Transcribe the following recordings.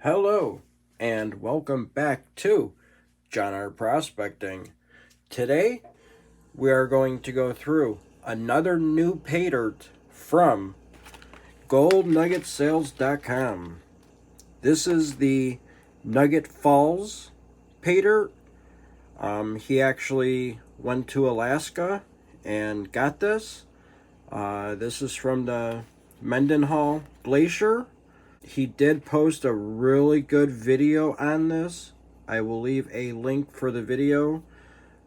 Hello, and welcome back to John R. Prospecting. Today, we are going to go through another new Paydirt from GoldNuggetSales.com. This is the Nugget Falls Paydirt. He actually went to Alaska and got this. This is from the Mendenhall Glacier. He did post a really good video on this. I will leave a link for the video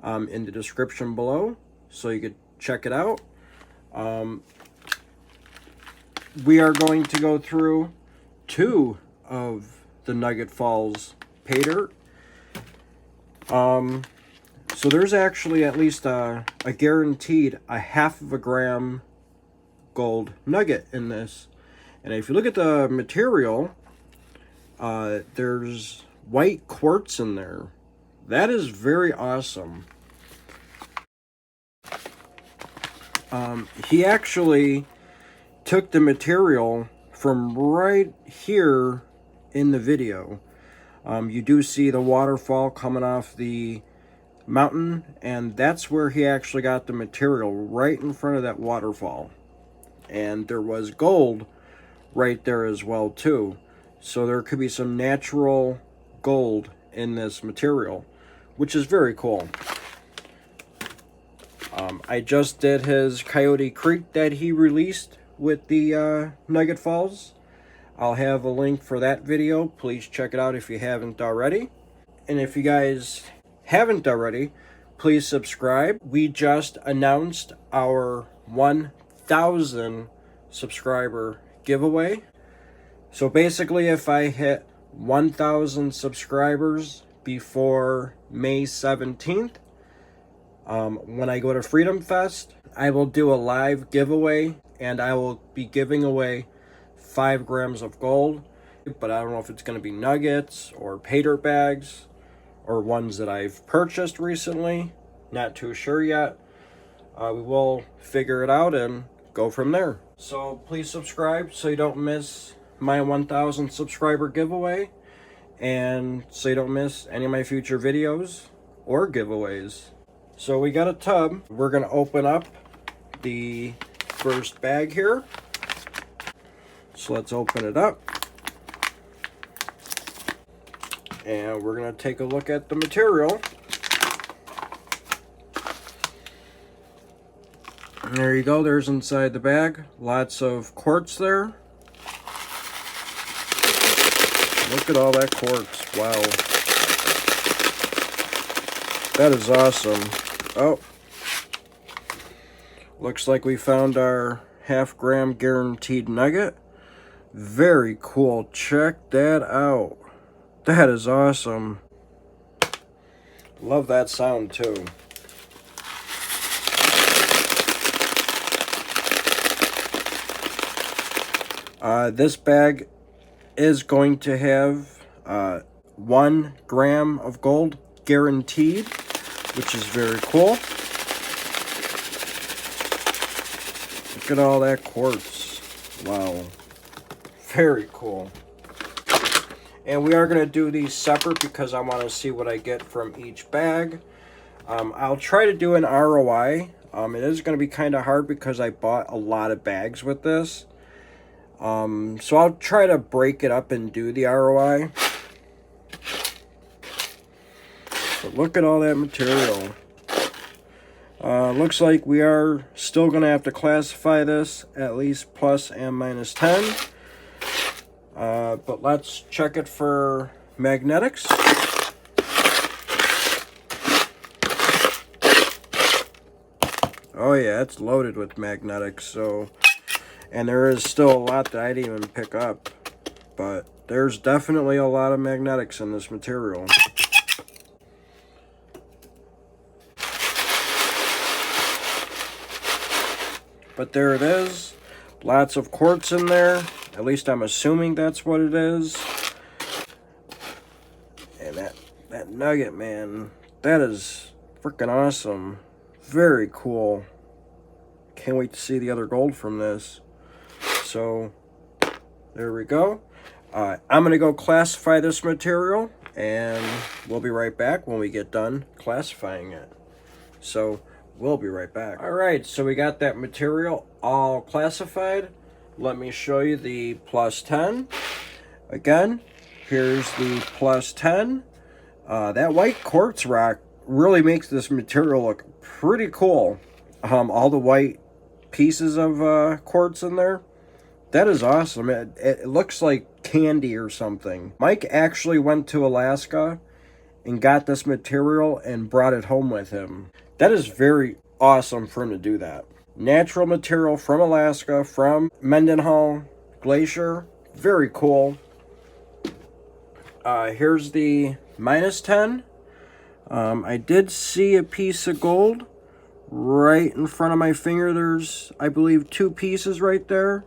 in the description below, so you could check it out. We are going to go through two of the Nugget Falls Paydirt. So there's actually at least a guaranteed a half of a gram gold nugget in this. And if you look at the material, there's white quartz in there. That is very awesome. He actually took the material from right here in the video. You do see the waterfall coming off the mountain, and that's where he actually got the material, right in front of that waterfall. And there was gold right there as well too, so there could be some natural gold in this material, which is very cool. I just did his Coyote Creek that he released with the Nugget Falls. I'll have a link for that video. Please check it out if you haven't already. And if you guys haven't already, please subscribe. We just announced our 1,000 subscriber giveaway. So basically, if I hit 1,000 subscribers before May 17th, when I go to Freedom Fest, I will do a live giveaway, and I will be giving away 5 grams of gold. But I don't know if it's going to be nuggets or Paydirt bags or ones that I've purchased recently. Not too sure yet. We will figure it out and go from there. So please subscribe so you don't miss my 1,000 subscriber giveaway, and so you don't miss any of my future videos or giveaways. So we got a tub. We're gonna open up the first bag here. So let's open it up. And we're gonna take a look at the material. There you go, there's inside the bag. Lots of quartz there. Look at all that quartz. Wow. That is awesome. Oh. Looks like we found our half-gram guaranteed nugget. Very cool. Check that out. That is awesome. Love that sound too. This bag is going to have 1 gram of gold guaranteed, which is very cool. Look at all that quartz. Wow. Very cool. And we are going to do these separate because I want to see what I get from each bag. I'll try to do an ROI. It is going to be kind of hard because I bought a lot of bags with this. So I'll try to break it up and do the ROI. But look at all that material. Looks like we are still going to have to classify this at least plus and minus 10. But let's check it for magnetics. Oh yeah, it's loaded with magnetics, so... And there is still a lot that I didn't even pick up. But there's definitely a lot of magnetics in this material. But there it is. Lots of quartz in there. At least I'm assuming that's what it is. And that nugget, man. That is freaking awesome. Very cool. Can't wait to see the other gold from this. So, there we go. I'm going to go classify this material, and we'll be right back when we get done classifying it. So we'll be right back. All right, so we got that material all classified. Let me show you the plus 10. Again, here's the plus 10. That white quartz rock really makes this material look pretty cool. All the white pieces of quartz in there. That is awesome. It looks like candy or something. Mike actually went to Alaska and got this material and brought it home with him. That is very awesome for him to do that. Natural material from Alaska, from Mendenhall Glacier. Very cool. Here's the minus 10. I did see a piece of gold right in front of my finger. There's, I believe, 2 pieces right there.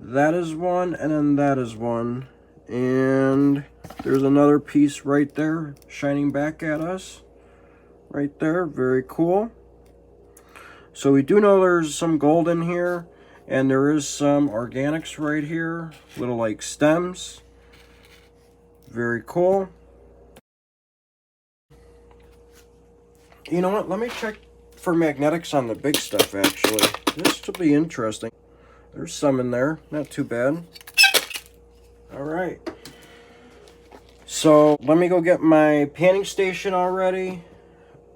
That is one, and then that is one. And there's another piece right there shining back at us. Right there, very cool. So we do know there's some gold in here, and there is some organics right here, little like stems. Very cool. You know what, let me check for magnetics on the big stuff actually. This will be interesting. There's some in there, not too bad. All right. So let me go get my panning station already,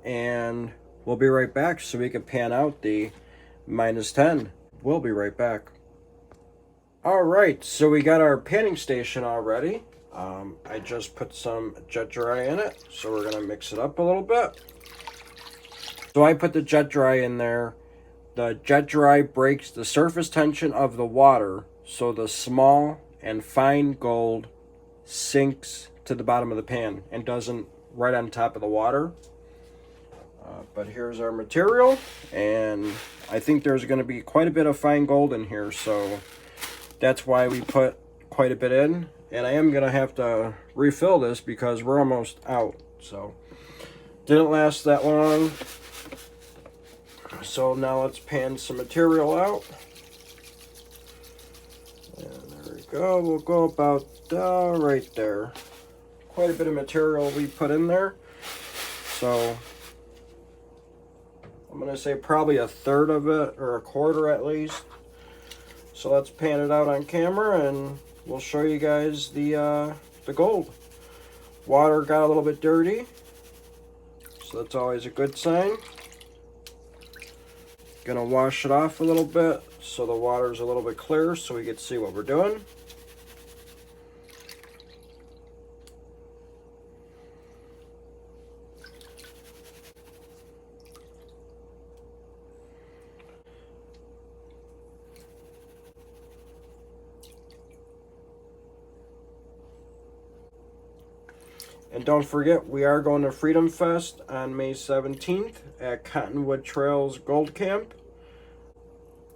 and we'll be right back so we can pan out the minus 10. We'll be right back. All right, so we got our panning station already. I just put some jet dry in it, so we're gonna mix it up a little bit. So I put the jet dry in there. The jet dry breaks the surface tension of the water, so the small and fine gold sinks to the bottom of the pan and doesn't right on top of the water. But here's our material, and I think there's going to be quite a bit of fine gold in here, so that's why we put quite a bit in. And I am going to have to refill this because we're almost out. So didn't last that long. So now let's pan some material out. And there we go. We'll go about right there. Quite a bit of material we put in there. So I'm going to say probably a third of it, or a quarter at least. So let's pan it out on camera and we'll show you guys the gold. Water got a little bit dirty, so that's always a good sign. Gonna wash it off a little bit so the water's a little bit clear so we can see what we're doing. And don't forget, we are going to Freedom Fest on May 17th at Cottonwood Trails Gold Camp.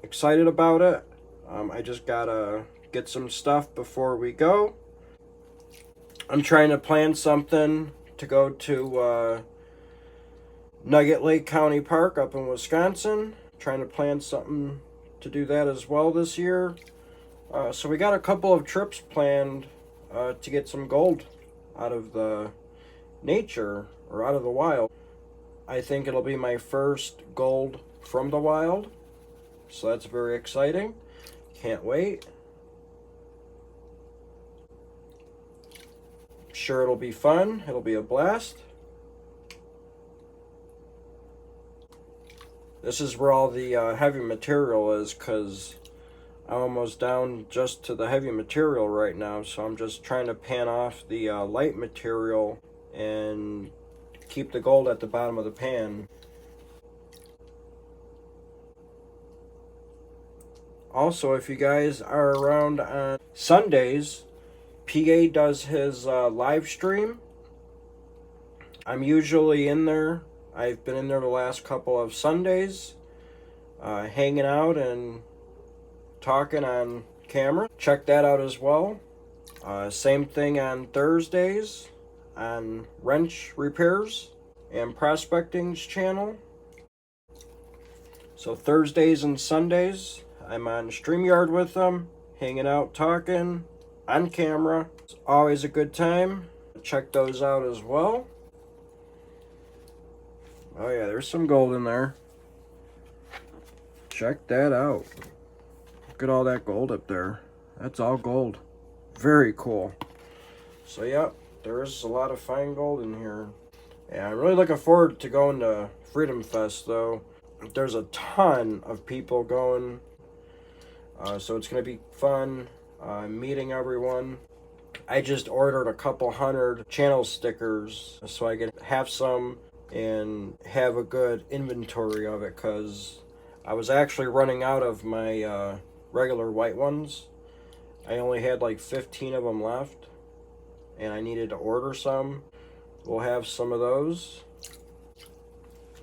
Excited about it. I just gotta get some stuff before we go. I'm trying to plan something to go to Nugget Lake County Park up in Wisconsin. Trying to plan something to do that as well this year. So we got a couple of trips planned to get some gold out of the nature, or out of the wild. I think it'll be my first gold from the wild, so that's very exciting. Can't wait. Sure, it'll be fun. It'll be a blast. This is where all the heavy material is, because I'm almost down just to the heavy material right now, so I'm just trying to pan off the light material and keep the gold at the bottom of the pan. Also, if you guys are around on Sundays, PA does his live stream. I'm usually in there. I've been in there the last couple of Sundays, hanging out and talking on camera. Check that out as well. Same thing on Thursdays on Wrench Repairs and Prospecting's channel. So Thursdays and Sundays I'm on StreamYard with them, hanging out, talking on camera. It's always a good time. Check those out as well. Oh yeah, there's some gold in there. Check that out. Look at all that gold up there. That's all gold. Very cool. So yep, there's a lot of fine gold in here. Yeah, I'm really looking forward to going to Freedom Fest though. There's a ton of people going. So it's going to be fun meeting everyone. I just ordered a couple hundred channel stickers so I can have some and have a good inventory of it, because I was actually running out of my regular white ones. I only had like 15 of them left and I needed to order some. We'll have some of those.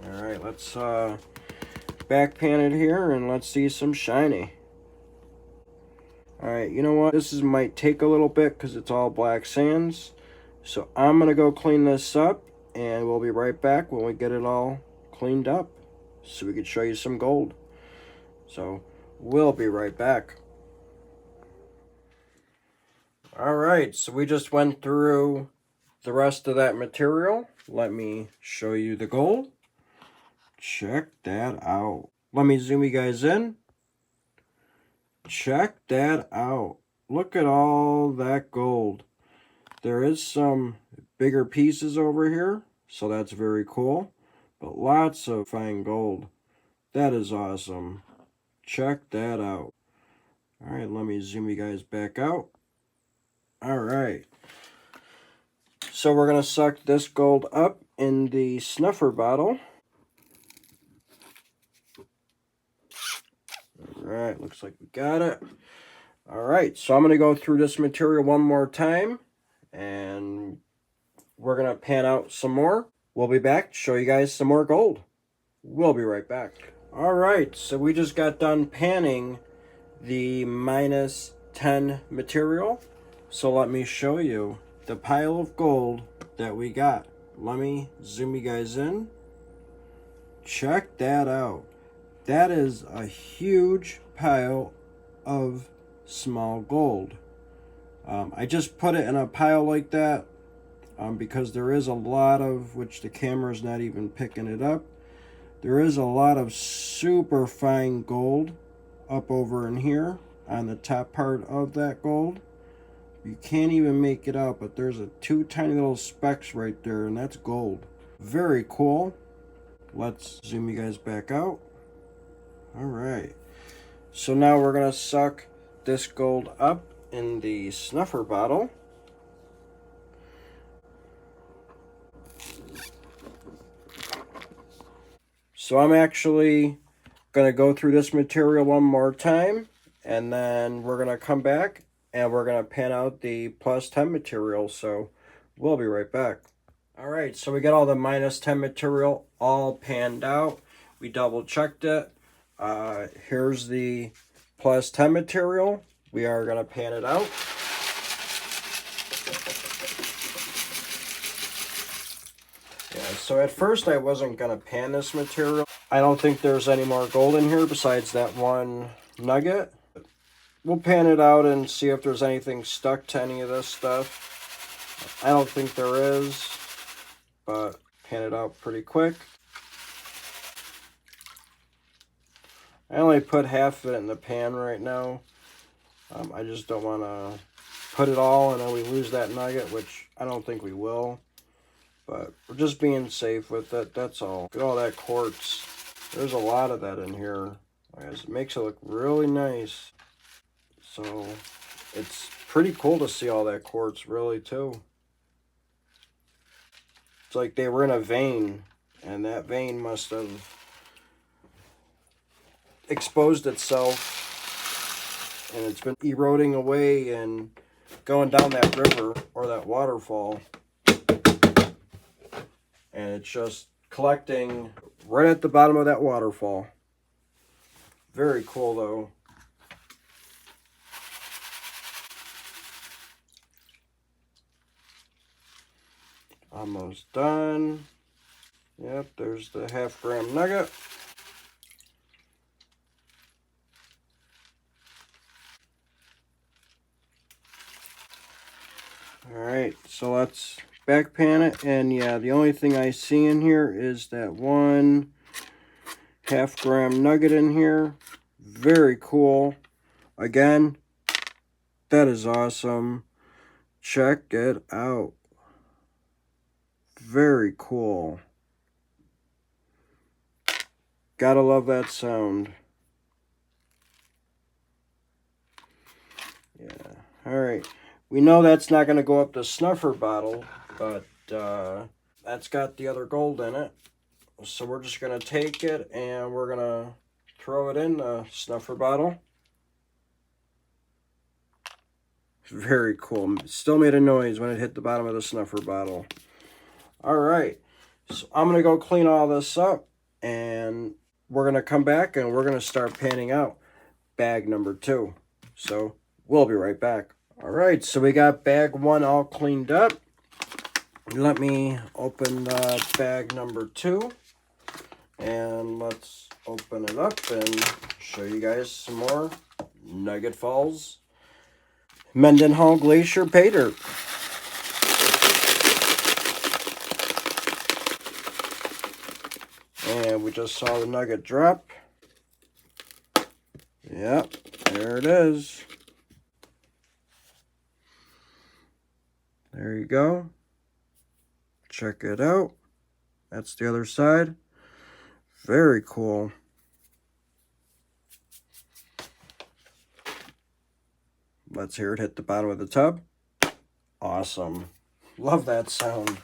Alright, let's back pan it here and let's see some shiny. Alright, you know what? This might take a little bit because it's all black sands. So I'm going to go clean this up and we'll be right back when we get it all cleaned up so we can show you some gold. So we'll be right back. Alright, so we just went through the rest of that material. Let me show you the gold. Check that out. Let me zoom you guys in. Check that out. Look at all that gold. There is some bigger pieces over here, so that's very cool. But lots of fine gold. That is awesome. Check that out. Alright, let me zoom you guys back out. Alright. So we're going to suck this gold up in the snuffer bottle. Alright, looks like we got it. Alright, so I'm going to go through this material one more time, and we're going to pan out some more. We'll be back to show you guys some more gold. We'll be right back. Alright, so we just got done panning the -10 material. So let me show you the pile of gold that we got. Let me zoom you guys in. Check that out. That is a huge pile of small gold. I just put it in a pile like that because there is a lot of, which the camera's not even picking it up, there is a lot of super fine gold up over in here on the top part of that gold. You can't even make it out, but there's two tiny little specks right there, and that's gold. Very cool. Let's zoom you guys back out. Alright, so now we're going to suck this gold up in the snuffer bottle. So I'm actually going to go through this material one more time, and then we're going to come back and we're going to pan out the +10 material, so we'll be right back. Alright, so we got all the -10 material all panned out. We double checked it. Here's the +10 material. We are going to pan it out. Yeah, so at first I wasn't going to pan this material. I don't think there's any more gold in here besides that one nugget. We'll pan it out and see if there's anything stuck to any of this stuff. I don't think there is, but pan it out pretty quick. I only put half of it in the pan right now. I just don't want to put it all and then we lose that nugget, which I don't think we will. But we're just being safe with it, that's all. Look at all that quartz. There's a lot of that in here. It makes it look really nice. So it's pretty cool to see all that quartz, really, too. It's like they were in a vein, and that vein must have exposed itself, and it's been eroding away and going down that river or that waterfall, and it's just collecting right at the bottom of that waterfall. Very cool, though. Almost done. Yep, there's the half-gram nugget. Alright, so let's back pan it. And yeah, the only thing I see in here is that 1.5 gram nugget in here. Very cool. Again, that is awesome. Check it out. Very cool. Gotta love that sound. Yeah. Alright. We know that's not going to go up the snuffer bottle, but that's got the other gold in it. So we're just going to take it and we're going to throw it in the snuffer bottle. Very cool. Still made a noise when it hit the bottom of the snuffer bottle. Alright. So I'm going to go clean all this up and we're going to come back and we're going to start panning out bag number 2. So we'll be right back. Alright, so we got bag 1 all cleaned up. Let me open bag number 2. And let's open it up and show you guys some more Nugget Falls Mendenhall Glacier Paydirt. And we just saw the nugget drop. Yep, there it is. There you go. Check it out. That's the other side. Very cool. Let's hear it hit the bottom of the tub. Awesome. Love that sound.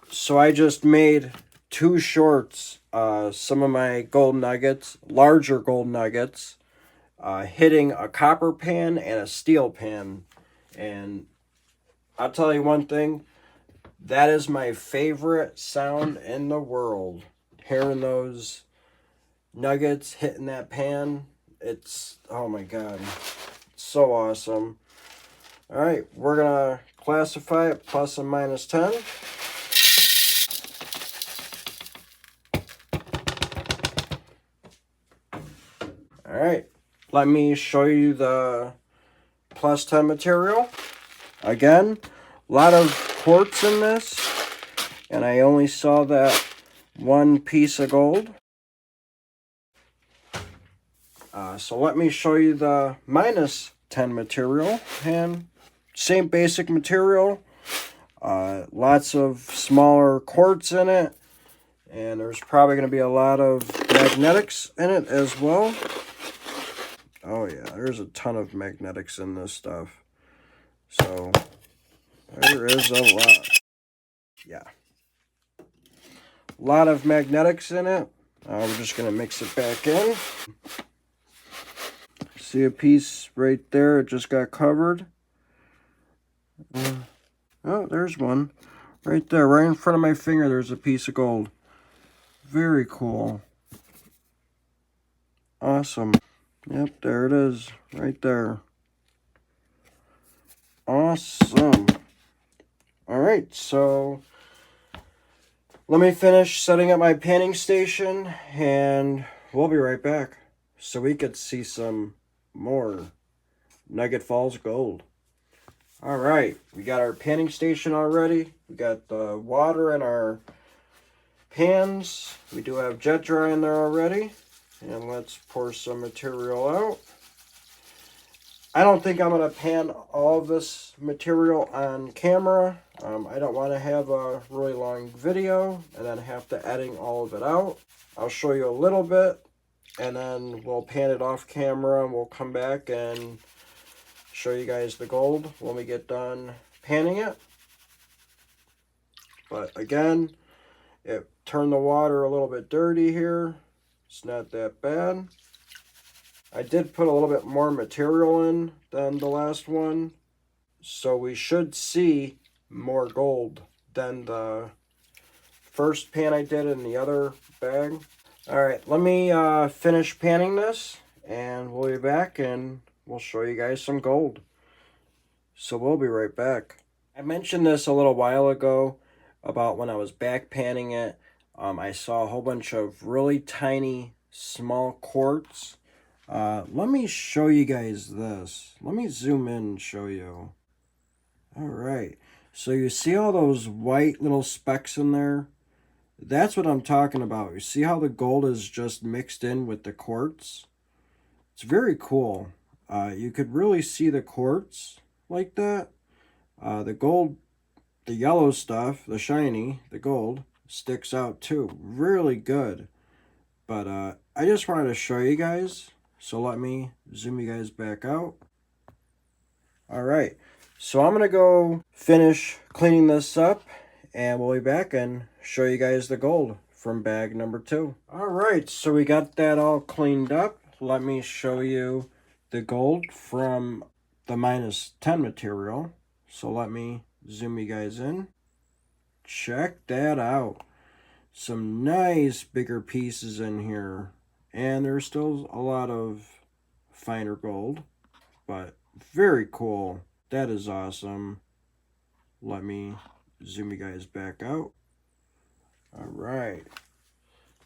So I just made 2 shorts. Some of my gold nuggets, larger gold nuggets, hitting a copper pan and a steel pan. And I'll tell you one thing, that is my favorite sound in the world. Hearing those nuggets hitting that pan, it's, oh my god, so awesome. Alright, we're gonna classify it plus and minus 10. Alright, let me show you the plus 10 material. Again, a lot of quartz in this, and I only saw that 1 piece of gold. So let me show you the minus 10 material, and same basic material. Lots of smaller quartz in it, and there's probably going to be a lot of magnetics in it as well. Oh yeah, there's a ton of magnetics in this stuff. So there is a lot. Yeah. A lot of magnetics in it. We're just going to mix it back in. See a piece right there? It just got covered. Oh, there's one. Right there, right in front of my finger, there's a piece of gold. Very cool. Awesome. Yep, there it is. Right there. Awesome. Alright, so let me finish setting up my panning station and we'll be right back so we could see some more Nugget Falls gold. Alright, we got our panning station already. We got the water in our pans. We do have jet dry in there already. And let's pour some material out. I don't think I'm going to pan all of this material on camera. I don't want to have a really long video and then have to edit all of it out. I'll show you a little bit and then we'll pan it off camera and we'll come back and show you guys the gold when we get done panning it. But again, it turned the water a little bit dirty here. It's not that bad. I did put a little bit more material in than the last one, so we should see more gold than the first pan I did in the other bag. Alright, let me finish panning this, and we'll be back, and we'll show you guys some gold. So we'll be right back. I mentioned this a little while ago about when I was back panning it. I saw a whole bunch of really tiny, small quartz. Let me show you guys this. Let me zoom in and show you. All right. So you see all those white little specks in there? That's what I'm talking about. You see how the gold is just mixed in with the quartz? It's very cool. You could really see the quartz like that. The gold, the yellow stuff, the shiny, the gold, sticks out too. Really good. But I just wanted to show you guys. So let me zoom you guys back out. All right. So I'm going to go finish cleaning this up. And we'll be back and show you guys the gold from bag number 2. All right. So we got that all cleaned up. Let me show you the gold from the -10 material. So let me zoom you guys in. Check that out. Some nice bigger pieces in here. And there's still a lot of finer gold. But very cool. That is awesome. Let me zoom you guys back out. All right.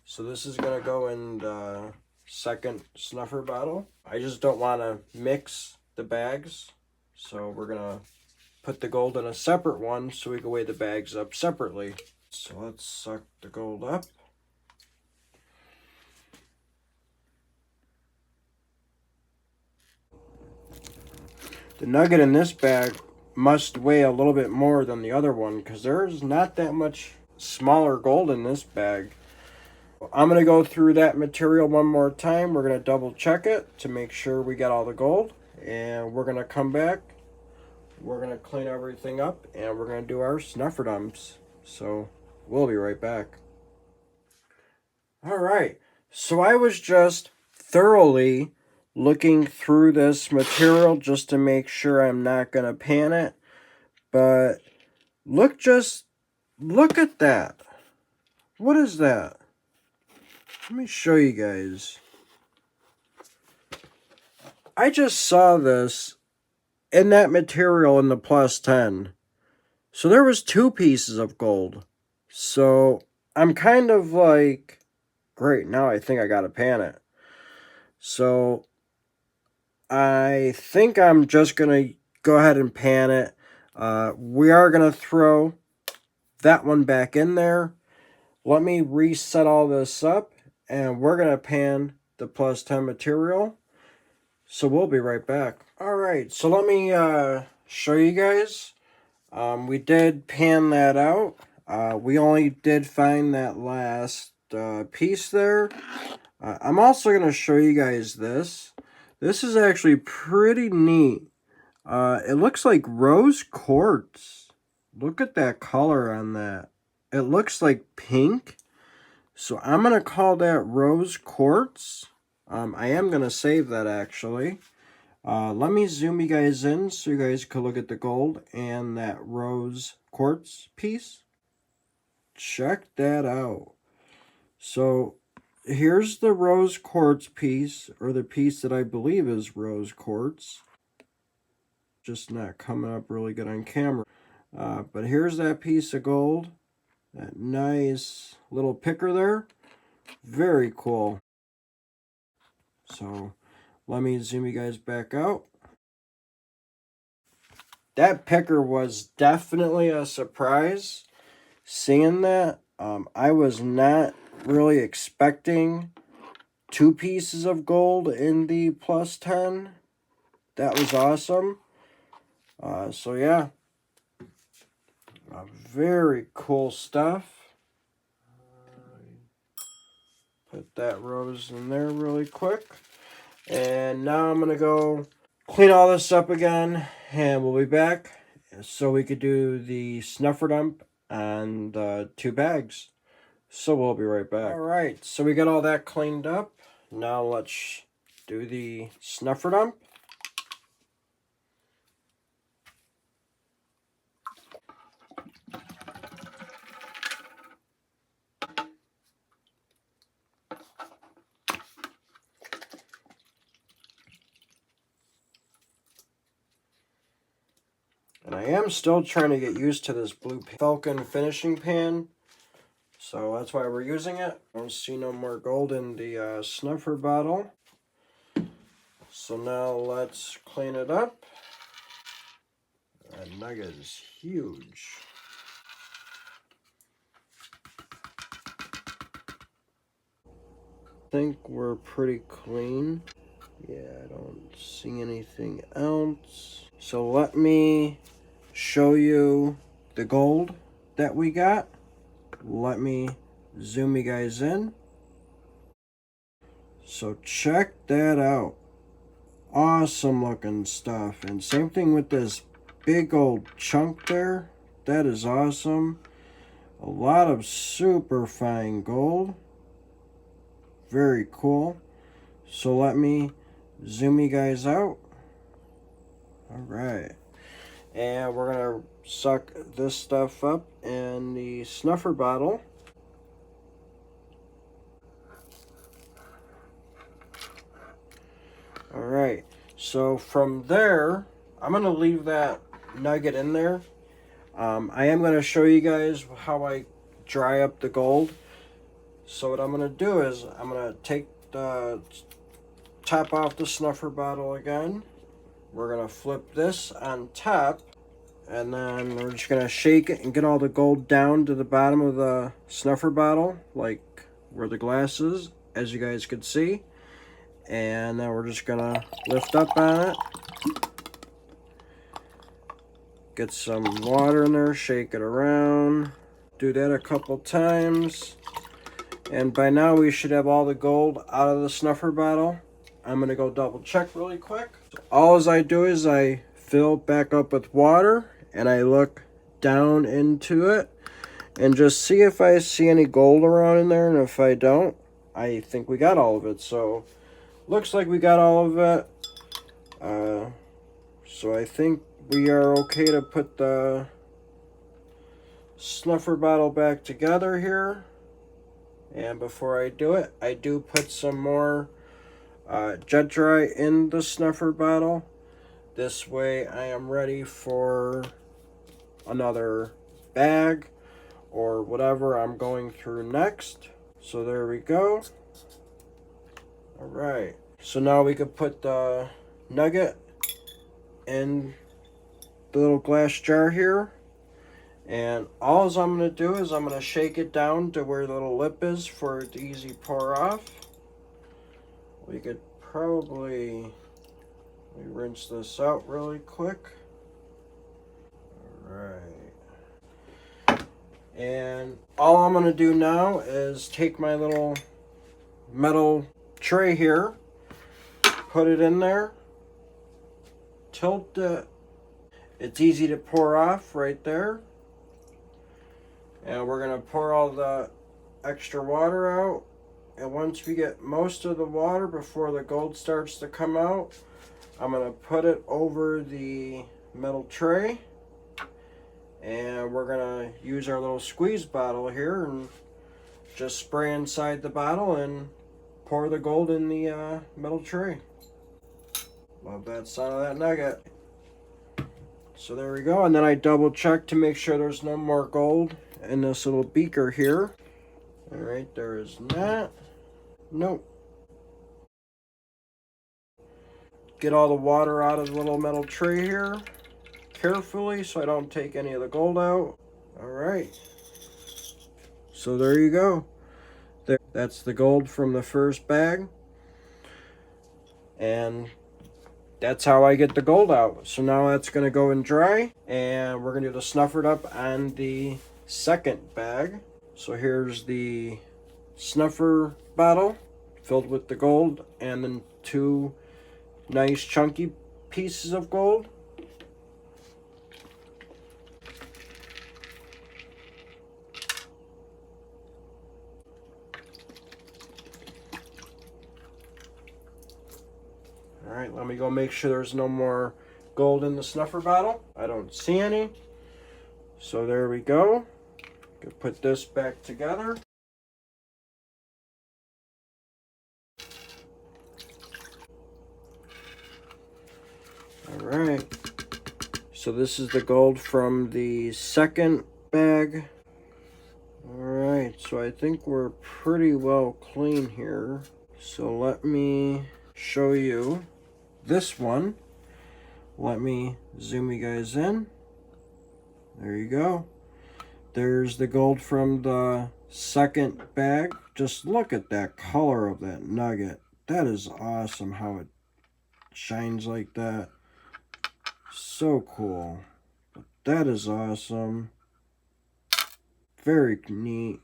So this is going to go in the second snuffer bottle. I just don't want to mix the bags. So we're going to put the gold in a separate one so we can weigh the bags up separately. So let's suck the gold up. The nugget in this bag must weigh a little bit more than the other one because there's not that much smaller gold in this bag. I'm going to go through that material one more time. We're going to double check it to make sure we got all the gold. And we're going to come back. We're going to clean everything up and we're going to do our snuffer dumps. So we'll be right back. All right. So I was just thoroughly looking through this material just to make sure I'm not going to pan it. But look at that. What is that? Let me show you guys. I just saw this in that material in the +10. So there was 2 pieces of gold. So I'm kind of like, great, now I think I gotta pan it. So I think I'm just gonna go ahead and pan it. We are gonna throw that one back in there. Let me reset all this up and we're gonna pan the +10 material. So we'll be right back. All right, so let me show you guys. We did pan that out. We only did find that last piece there. I'm also going to show you guys this. This is actually pretty neat. It looks like rose quartz. Look at that color on that. It looks like pink. So I'm going to call that rose quartz. I am going to save that actually. Let me zoom you guys in so you guys can look at the gold and that rose quartz piece. Check that out. So here's the rose quartz piece, or the piece that I believe is rose quartz. Just not coming up really good on camera. But here's that piece of gold. That nice little picker there. Very cool. So let me zoom you guys back out. That picker was definitely a surprise. Seeing that, I was not really expecting 2 pieces of gold in the +10. That was awesome. So yeah, very cool stuff. Put that rose in there really quick. And now I'm going to go clean all this up again. And we'll be back so we could do the snuffer dump and 2 bags. So we'll be right back. All right, so we got all that cleaned up. Now let's do the snuffer dump. And I am still trying to get used to this blue Falcon finishing pan. So that's why we're using it. Don't see no more gold in the snuffer bottle. So now let's clean it up. That nugget is huge. I think we're pretty clean. Yeah, I don't see anything else. So let me show you the gold that we got. Let me zoom you guys in. So check that out. Awesome looking stuff. And same thing with this big old chunk there. That is awesome. A lot of super fine gold. Very cool. So let me zoom you guys out. Alright. And we're going to suck this stuff up in the snuffer bottle. Alright, so from there, I'm going to leave that nugget in there. I am going to show you guys how I dry up the gold. So what I'm going to do is I'm going to take the top off the snuffer bottle again. We're going to flip this on top. And then we're just going to shake it and get all the gold down to the bottom of the snuffer bottle, like where the glass is, as you guys could see. And then we're just going to lift up on it. Get some water in there, shake it around. Do that a couple times. And by now we should have all the gold out of the snuffer bottle. I'm going to go double check really quick. So all I do is I fill back up with water. And I look down into it and just see if I see any gold around in there. And if I don't, I think we got all of it. So looks like we got all of it. So I think we are okay to put the snuffer bottle back together here. And before I do it, I do put some more jet dry in the snuffer bottle. This way I am ready for another bag or whatever I'm going through next. So there we go. All right, so now we could put the nugget in the little glass jar here, and all I'm going to do is I'm going to shake it down to where the little lip is for it to easy pour off. We could probably rinse this out really quick. All right. And all I'm going to do now is take my little metal tray here, put it in there, tilt it. It's easy to pour off right there. And we're going to pour all the extra water out. And once we get most of the water before the gold starts to come out, I'm going to put it over the metal tray. And we're going to use our little squeeze bottle here and just spray inside the bottle and pour the gold in the metal tray. Love that sound of that nugget. So there we go. And then I double check to make sure there's no more gold in this little beaker here. All right, there is not. Nope. Get all the water out of the little metal tray here carefully so I don't take any of the gold out. All right. So there you go. That's the gold from the first bag. And that's how I get the gold out. So now that's going to go and dry. And we're going to do the snuffer up on the second bag. So here's the snuffer bottle filled with the gold. And then 2 nice chunky pieces of gold. Alright, let me go make sure there's no more gold in the snuffer bottle. I don't see any. So there we go. Can put this back together. Alright. So this is the gold from the second bag. Alright. Alright, so I think we're pretty well clean here. So let me show you this one. Let me zoom you guys in. There you go. There's the gold from the second bag. Just look at that color of that nugget. That is awesome how it shines like that. So cool. That is awesome. Very neat.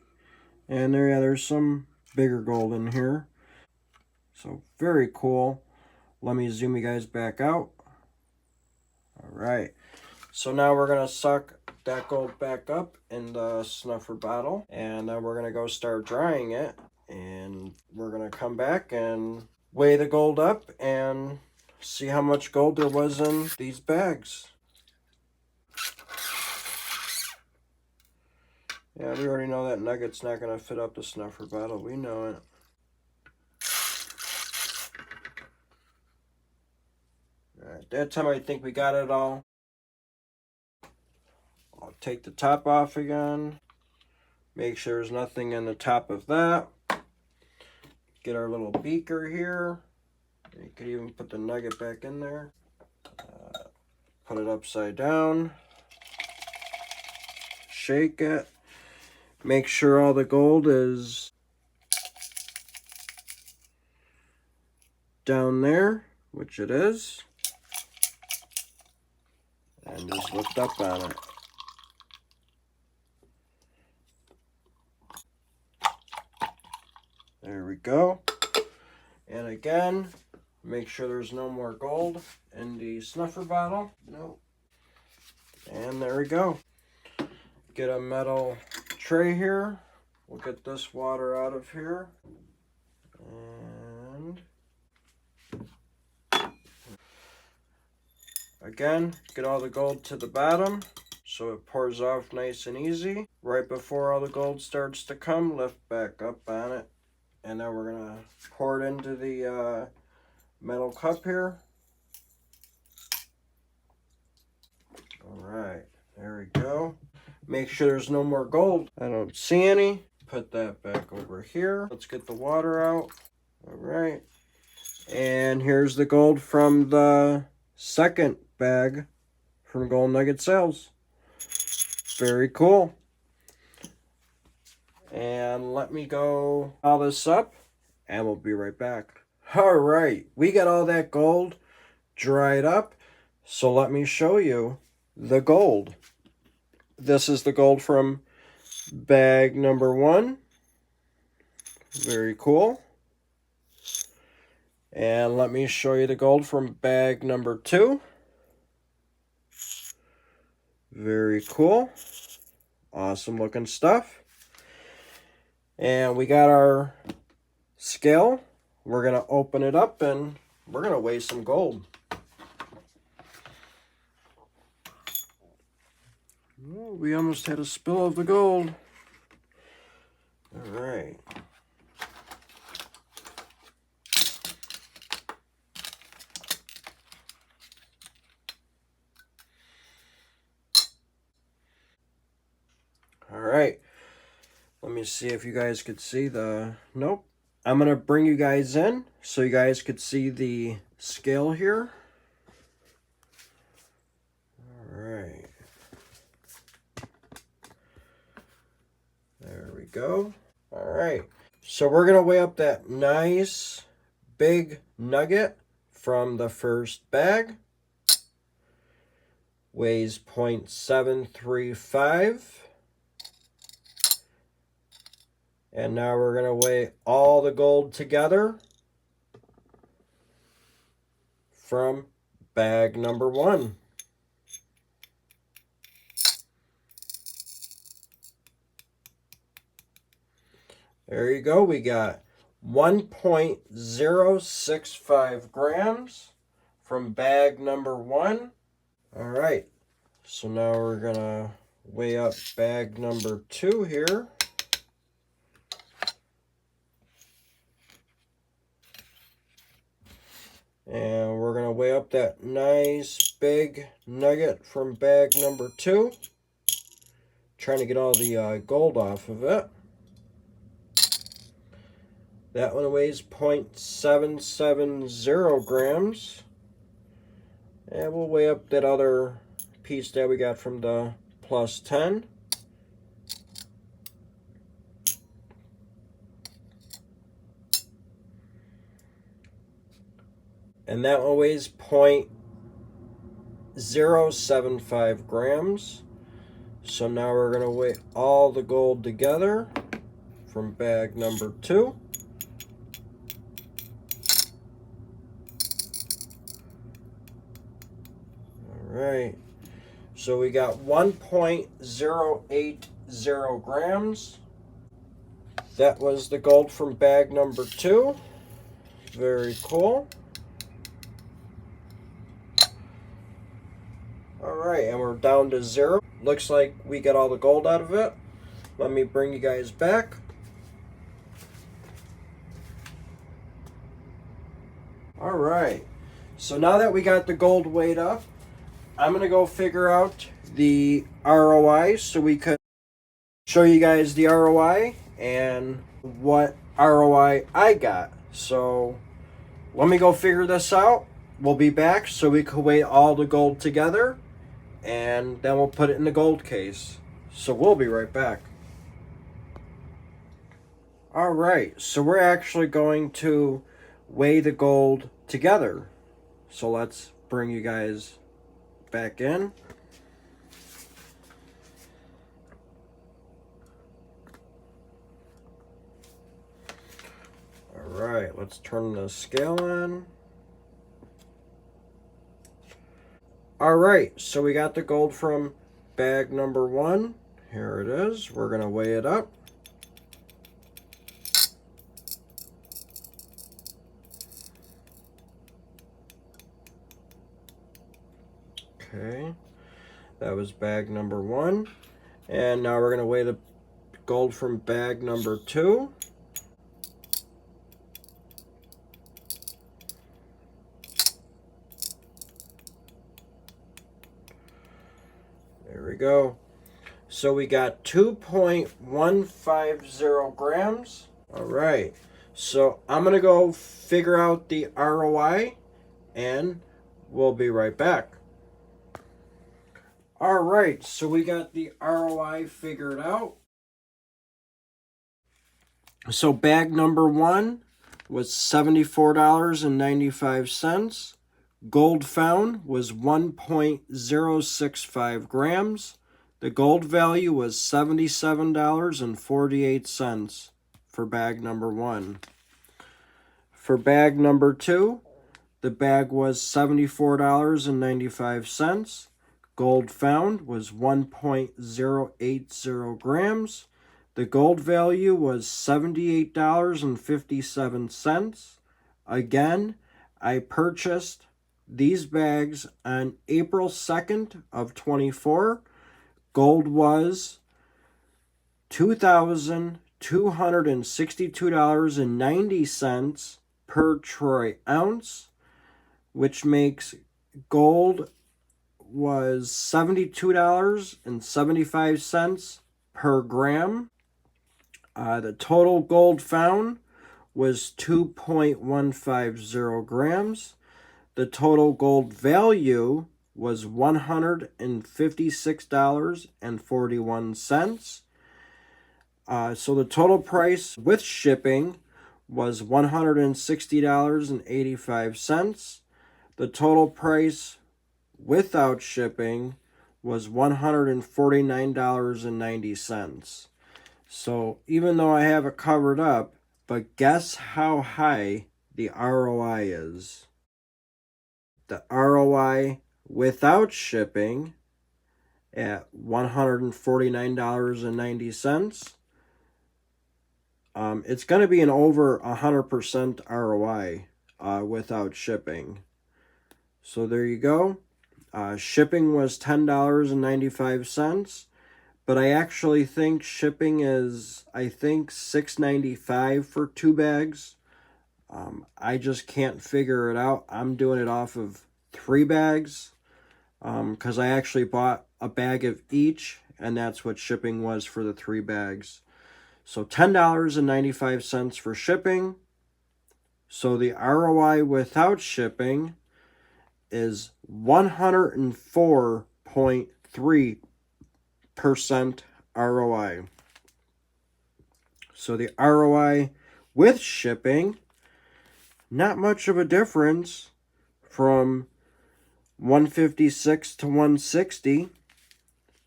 And there, yeah, there's some bigger gold in here. So very cool. Let me zoom you guys back out. Alright. So now we're going to suck that gold back up in the snuffer bottle. And then we're going to go start drying it. And we're going to come back and weigh the gold up and see how much gold there was in these bags. Yeah, we already know that nugget's not going to fit up the snuffer bottle. We know it. Alright, that time I think we got it all. I'll take the top off again. Make sure there's nothing in the top of that. Get our little beaker here. You could even put the nugget back in there. Put it upside down. Shake it. Make sure all the gold is down there, which it is. And just lift up on it. There we go. And again, make sure there's no more gold in the snuffer bottle. Nope. And there we go. Get a metal tray here. We'll get this water out of here. And again, get all the gold to the bottom so it pours off nice and easy. Right before all the gold starts to come, lift back up on it. And then we're going to pour it into the metal cup here. Alright, there we go. Make sure there's no more gold. I don't see any. Put that back over here. Let's get the water out. Alright. And here's the gold from the second bag from Gold Nugget Sales. Very cool. And let me go all this up and we'll be right back. Alright, we got all that gold dried up. So let me show you the gold. This is the gold from bag number 1. Very cool. And let me show you the gold from bag number 2. Very cool. Awesome looking stuff. And we got our scale. We're going to open it up and we're going to weigh some gold. Oh, we almost had a spill of the gold. All right. All right. Let me see if you guys could see the... Nope. I'm going to bring you guys in so you guys could see the scale here. All right. There we go. All right. So we're going to weigh up that nice big nugget from the first bag. Weighs 0.735. And now we're going to weigh all the gold together from bag number 1. There you go. We got 1.065 grams from bag number 1. All right. So now we're going to weigh up bag number 2 here. And we're going to weigh up that nice big nugget from bag number 2. Trying to get all the gold off of it. That one weighs 0.770 grams. And we'll weigh up that other piece that we got from the plus 10. And that one weighs 0.075 grams. So now we're going to weigh all the gold together from bag number 2. Alright, so we got 1.080 grams. That was the gold from bag number 2. Very cool. Alright, and we're down to 0. Looks like we got all the gold out of it. Let me bring you guys back. Alright, so now that we got the gold weighed up, I'm going to go figure out the ROI so we could show you guys the ROI and what ROI I got. So let me go figure this out. We'll be back so we can weigh all the gold together, and then we'll put it in the gold case. So we'll be right back. Alright, so we're actually going to weigh the gold together. So let's bring you guys back in. Alright, let's turn the scale on. Alright, so we got the gold from bag number 1. Here it is. We're going to weigh it up. Okay, that was bag number 1. And now we're going to weigh the gold from bag number 2. There we go. So we got 2.150 grams. All right, so I'm going to go figure out the ROI, and we'll be right back. All right, so we got the ROI figured out. So bag number 1 was $74.95. Gold found was 1.065 grams. The gold value was $77.48 for bag number 1. For bag number 2, the bag was $74.95. Gold found was 1.080 grams. The gold value was $78.57. Again, I purchased these bags on April 2nd of 24. Gold was $2,262.90 per troy ounce, which makes gold was $72.75 per gram. The total gold found was 2.150 grams. The total gold value was $156.41. So the total price with shipping was $160.85. The total price without shipping was $149.90. So even though I have it covered up, but guess how high the ROI is? The ROI without shipping at $149.90. It's going to be an over 100% ROI without shipping. So there you go. Shipping was $10.95, but I actually think shipping is, $6.95 for 2 bags. I just can't figure it out. I'm doing it off of 3 bags because I actually bought a bag of each, and that's what shipping was for the 3 bags. So $10.95 for shipping. So the ROI without shipping is 104.3% ROI. So the ROI with shipping, not much of a difference from 156 to 160.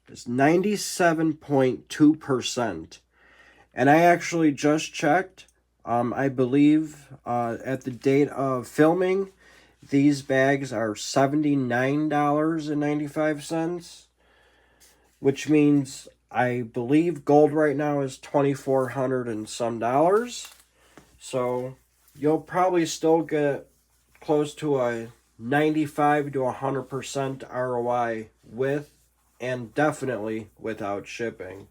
It's 97.2%. And I actually just checked. I believe at the date of filming, these bags are $79.95, which means I believe gold right now is $2,400 and some dollars. So you'll probably still get close to a 95 to 100% ROI with and definitely without shipping.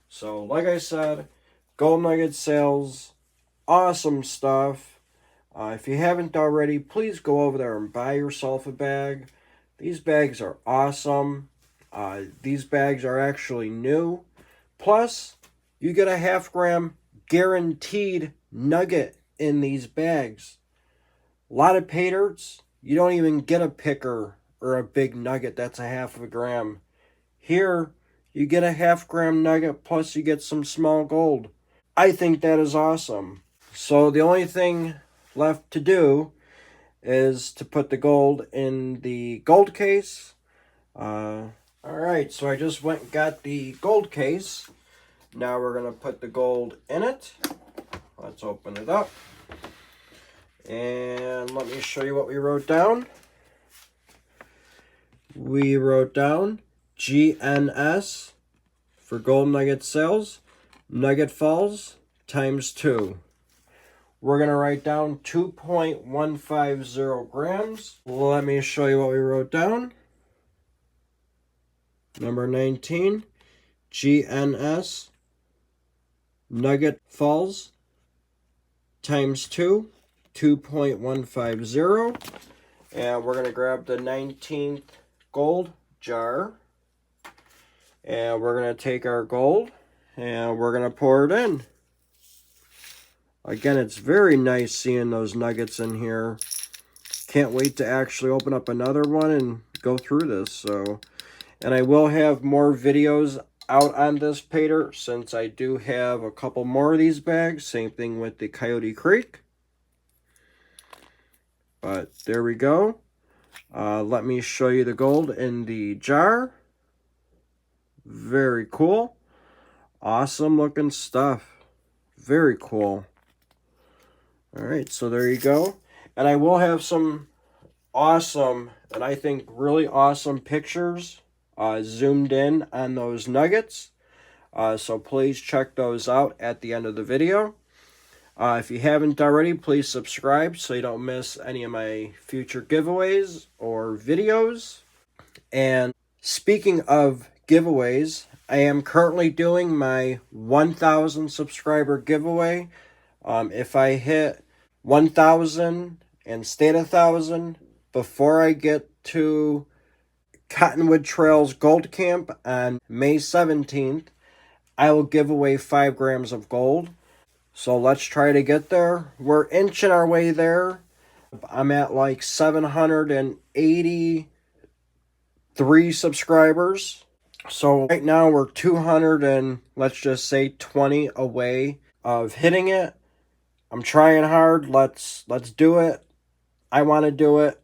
So like I said, Gold Nugget sales, awesome stuff. If you haven't already, please go over there and buy yourself a bag. These bags are awesome. These bags are actually new. Plus, you get a half-gram guaranteed nugget in these bags. A lot of Paydirts, you don't even get a picker or a big nugget that's a half of a gram. Here, you get a half-gram nugget plus you get some small gold. I think that is awesome. So the only thing left to do is to put the gold in the gold case. Alright, so I just went and got the gold case. Now we're going to put the gold in it. Let's open it up. And let me show you what we wrote down. We wrote down GNS for Gold Nugget sales. Nugget falls times 2. We're going to write down 2.150 grams. Let me show you what we wrote down. Number 19, GNS Nugget falls times 2, 2.150. And we're going to grab the 19th gold jar. And we're going to take our gold and we're going to pour it in. Again, it's very nice seeing those nuggets in here. Can't wait to actually open up another one and go through this. And I will have more videos out on this Paydirt since I do have a couple more of these bags. Same thing with the Coyote Creek. But there we go. Let me show you the gold in the jar. Very cool. Awesome looking stuff. Very cool. Alright, so there you go. And I will have some awesome, and I think really awesome pictures zoomed in on those nuggets. So please check those out at the end of the video. If you haven't already, please subscribe so you don't miss any of my future giveaways or videos. And speaking of giveaways, I am currently doing my 1,000 subscriber giveaway. If I hit 1,000 and stay at 1,000 before I get to Cottonwood Trails Gold Camp on May 17th, I will give away 5 grams of gold. So let's try to get there. We're inching our way there. I'm at like 783 subscribers. So right now we're 200 and let's just say 20 away of hitting it. I'm trying hard. Let's do it. I want to do it.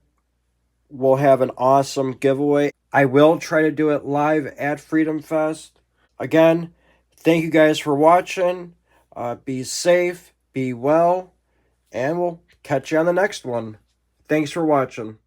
We'll have an awesome giveaway. I will try to do it live at Freedom Fest. Again, thank you guys for watching. Be safe, be well, and we'll catch you on the next one. Thanks for watching.